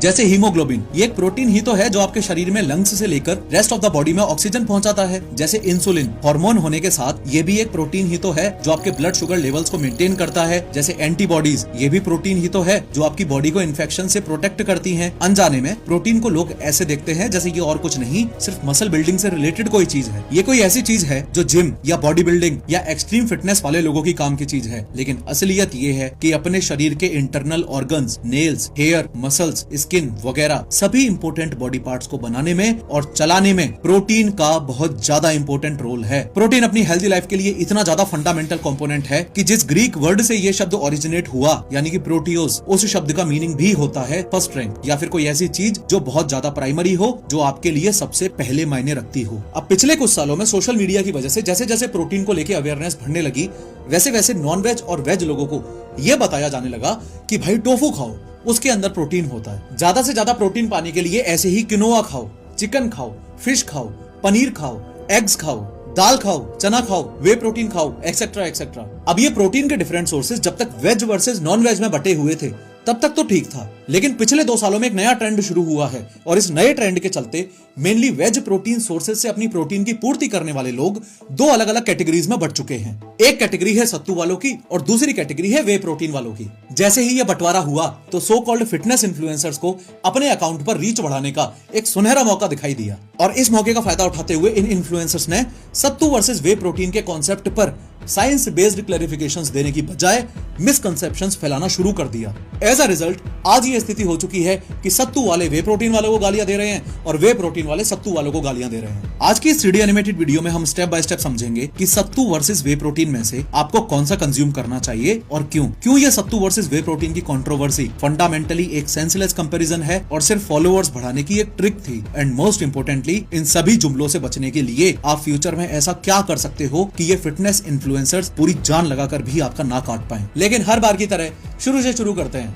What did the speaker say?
जैसे हीमोग्लोबिन, ये एक प्रोटीन ही तो है जो आपके शरीर में लंग्स से लेकर रेस्ट ऑफ द बॉडी में ऑक्सीजन पहुंचाता है। जैसे इंसुलिन, हार्मोन होने के साथ ये भी एक प्रोटीन ही तो है जो आपके ब्लड शुगर लेवल्स को मेंटेन करता है। जैसे एंटीबॉडीज, ये भी प्रोटीन ही तो है जो आपकी बॉडी को इन्फेक्शन से प्रोटेक्ट करती है। अनजाने में प्रोटीन को लोग ऐसे देखते हैं जैसे ये और कुछ नहीं, सिर्फ मसल बिल्डिंग से रिलेटेड कोई चीज है। ये कोई ऐसी चीज है जो जिम या बॉडी बिल्डिंग या एक्सट्रीम फिटनेस वाले लोगों की काम की चीज है। लेकिन असलियत ये है कि अपने शरीर के internal organs, nails, hair, muscles, skin वगैरह सभी इंपोर्टेंट बॉडी पार्ट्स को बनाने में और चलाने में प्रोटीन का बहुत ज्यादा इंपोर्टेंट रोल है। प्रोटीन अपनी हेल्दी लाइफ के लिए इतना ज्यादा फंडामेंटल कंपोनेंट है कि जिस ग्रीक वर्ड से ये शब्द ओरिजिनेट हुआ यानी कि प्रोटियोस, उस शब्द का मीनिंग भी होता है फर्स्ट रैंक या फिर कोई ऐसी चीज जो बहुत ज्यादा प्राइमरी हो, जो आपके लिए सबसे पहले मायने रखती हो। अब पिछले कुछ सालों में सोशल मीडिया की वजह से जैसे जैसे प्रोटीन को लेकर अवेयरनेस बढ़ने लगी, वैसे वैसे नॉन वेज और वेज लोगों को यह बताया जाने लगा कि भाई टोफू खाओ, उसके अंदर प्रोटीन होता है। ज्यादा से ज्यादा प्रोटीन पाने के लिए ऐसे ही क्विनोआ खाओ, चिकन खाओ, फिश खाओ, पनीर खाओ, एग्स खाओ, दाल खाओ, चना खाओ, वे प्रोटीन खाओ, एक्सेट्रा एक्सेट्रा। अब ये प्रोटीन के डिफरेंट सोर्सेज जब तक वेज वर्सेस नॉन वेज में बटे हुए थे तब तक तो ठीक था, लेकिन पिछले 2 सालों में एक नया ट्रेंड शुरू हुआ है और इस नए ट्रेंड के चलते मेनली वेज प्रोटीन सोर्सेज से अपनी प्रोटीन की पूर्ति करने वाले लोग 2 अलग अलग कैटेगरीज में बढ़ चुके हैं। एक कैटेगरी है सत्तू वालों की और दूसरी कैटेगरी है वे प्रोटीन वालों की। जैसे ही यह बंटवारा हुआ तो सो कॉल्ड फिटनेस इन्फ्लुएंसर्स को अपने अकाउंट पर रीच बढ़ाने का एक सुनहरा मौका दिखाई दिया और इस मौके का फायदा उठाते हुए इन इन्फ्लुएंसर्स ने सत्तू वर्सेस वे प्रोटीन के कॉन्सेप्ट पर साइंस बेस्ड क्लैरिफिकेशंस देने की बजाय मिसकंसेप्शंस फैलाना शुरू कर दिया। एज अ रिजल्ट आज ये स्थिति हो चुकी है कि सत्तू वाले वे प्रोटीन वालों को गालियां दे रहे हैं और वे प्रोटीन वाले सत्तू वालों को गालियां दे रहे हैं। आज की इस 3D एनिमेटेड वीडियो में हम स्टेप बाय स्टेप समझेंगे कि सत्तू वर्सेस वे प्रोटीन में से आपको कौन सा कंज्यूम करना चाहिए और क्यों ये सत्तू वर्सेस वे प्रोटीन की कंट्रोवर्सी फंडामेंटली एक सेंसलेस कंपैरिजन है और सिर्फ फॉलोअर्स बढ़ाने की एक ट्रिक थी। एंड मोस्ट इंपोर्टेंटली इन सभी जुमलों से बचने के लिए आप फ्यूचर में ऐसा क्या कर सकते हो कि ये फिटनेस इन्फ्लुएंसर्स पूरी जान लगाकर भी आपका ना काट पाए। लेकिन हर बार की तरह शुरू से शुरू करते हैं।